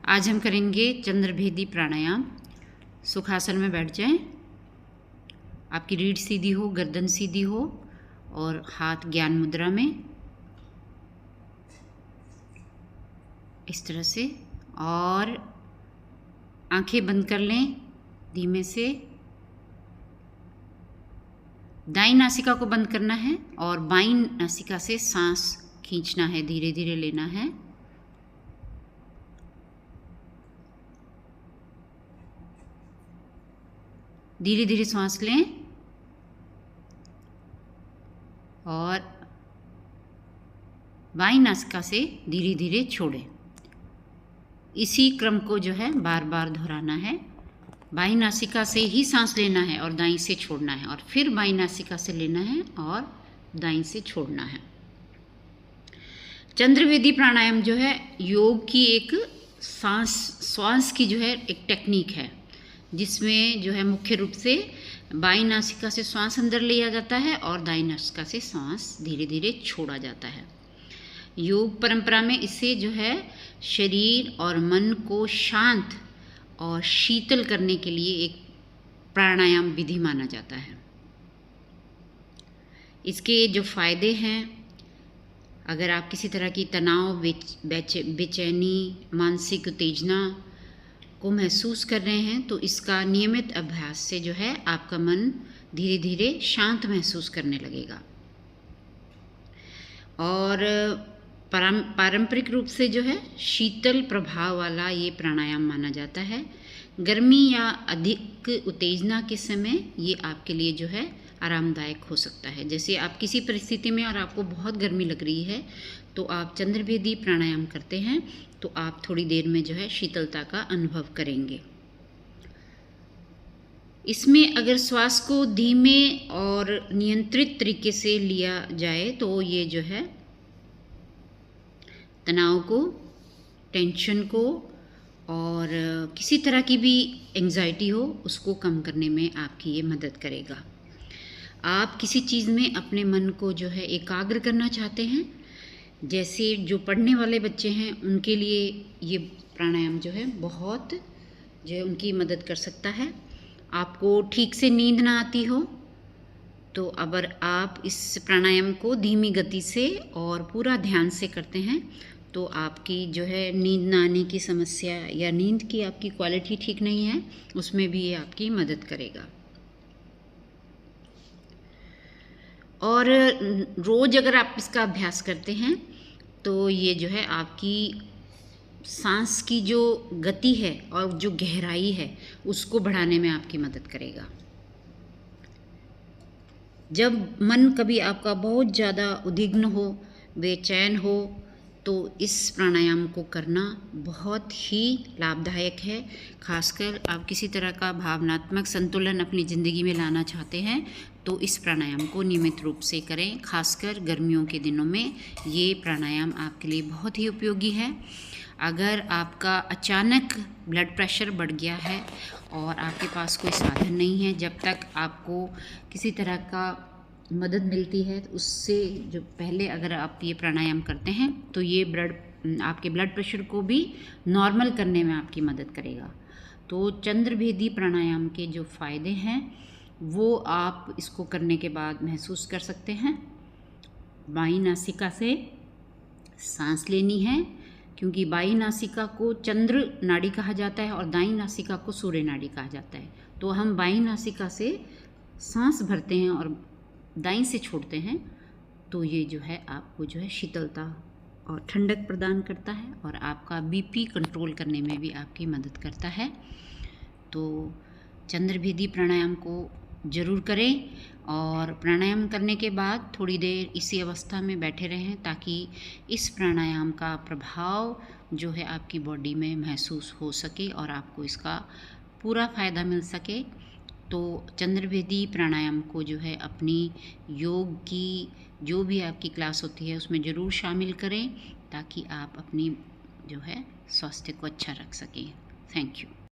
आज हम करेंगे चंद्रभेदी प्राणायाम। सुखासन में बैठ जाएं। आपकी रीढ़ सीधी हो, गर्दन सीधी हो और हाथ ज्ञान मुद्रा में इस तरह से, और आंखें बंद कर लें धीमे से। दाईं नासिका को बंद करना है और बाईं नासिका से सांस खींचना है, धीरे धीरे लेना है। धीरे धीरे सांस लें और बाईं नासिका से धीरे धीरे छोड़ें। इसी क्रम को जो है बार बार दोहराना है। बाईं नासिका से ही सांस लेना है और दाईं से छोड़ना है, और फिर बाईं नासिका से लेना है और दाईं से छोड़ना है। चंद्रभेदी प्राणायाम जो है योग की एक श्वास की जो है एक टेक्निक है, जिसमें जो है मुख्य रूप से बाईं नासिका से श्वास अंदर लिया जाता है और दाईं नासिका से श्वास धीरे धीरे छोड़ा जाता है। योग परंपरा में इसे जो है शरीर और मन को शांत और शीतल करने के लिए एक प्राणायाम विधि माना जाता है। इसके जो फायदे हैं, अगर आप किसी तरह की तनाव, बेचैनी, मानसिक उत्तेजना को महसूस कर रहे हैं, तो इसका नियमित अभ्यास से जो है आपका मन धीरे धीरे शांत महसूस करने लगेगा। और पारंपरिक रूप से जो है शीतल प्रभाव वाला ये प्राणायाम माना जाता है। गर्मी या अधिक उत्तेजना के समय ये आपके लिए जो है आरामदायक हो सकता है। जैसे आप किसी परिस्थिति में और आपको बहुत गर्मी लग रही है, तो आप चंद्रभेदी प्राणायाम करते हैं तो आप थोड़ी देर में जो है शीतलता का अनुभव करेंगे। इसमें अगर श्वास को धीमे और नियंत्रित तरीके से लिया जाए तो ये जो है तनाव को, टेंशन को और किसी तरह की भी एंजाइटी हो उसको कम करने में आपकी ये मदद करेगा। आप किसी चीज़ में अपने मन को जो है एकाग्र करना चाहते हैं, जैसे जो पढ़ने वाले बच्चे हैं उनके लिए ये प्राणायाम जो है बहुत जो है उनकी मदद कर सकता है। आपको ठीक से नींद ना आती हो तो अगर आप इस प्राणायाम को धीमी गति से और पूरा ध्यान से करते हैं तो आपकी जो है नींद ना आने की समस्या या नींद की आपकी क्वालिटी ठीक नहीं है, उसमें भी ये आपकी मदद करेगा। और रोज़ अगर आप इसका अभ्यास करते हैं तो ये जो है आपकी सांस की जो गति है और जो गहराई है उसको बढ़ाने में आपकी मदद करेगा। जब मन कभी आपका बहुत ज़्यादा उद्विग्न हो, बेचैन हो, तो इस प्राणायाम को करना बहुत ही लाभदायक है। खासकर आप किसी तरह का भावनात्मक संतुलन अपनी ज़िंदगी में लाना चाहते हैं तो इस प्राणायाम को नियमित रूप से करें। खासकर गर्मियों के दिनों में ये प्राणायाम आपके लिए बहुत ही उपयोगी है। अगर आपका अचानक ब्लड प्रेशर बढ़ गया है और आपके पास कोई साधन नहीं है, जब तक आपको किसी तरह का मदद मिलती है, तो उससे जो पहले अगर आप ये प्राणायाम करते हैं तो ये आपके ब्लड प्रेशर को भी नॉर्मल करने में आपकी मदद करेगा। तो चंद्रभेदी प्राणायाम के जो फ़ायदे हैं वो आप इसको करने के बाद महसूस कर सकते हैं। बाईं नासिका से सांस लेनी है, क्योंकि बाईं नासिका को चंद्र नाड़ी कहा जाता है और दाईं नासिका को सूर्य नाड़ी कहा जाता है। तो हम बाईं नासिका से सांस भरते हैं और दाईं से छोड़ते हैं, तो ये जो है आपको जो है शीतलता और ठंडक प्रदान करता है और आपका बीपी कंट्रोल करने में भी आपकी मदद करता है। तो चंद्रभेदी प्राणायाम को ज़रूर करें और प्राणायाम करने के बाद थोड़ी देर इसी अवस्था में बैठे रहें, ताकि इस प्राणायाम का प्रभाव जो है आपकी बॉडी में महसूस हो सके और आपको इसका पूरा फ़ायदा मिल सके। तो चंद्रभेदी प्राणायाम को जो है अपनी योग की जो भी आपकी क्लास होती है उसमें ज़रूर शामिल करें, ताकि आप अपनी जो है स्वास्थ्य को अच्छा रख सकें। Thank you.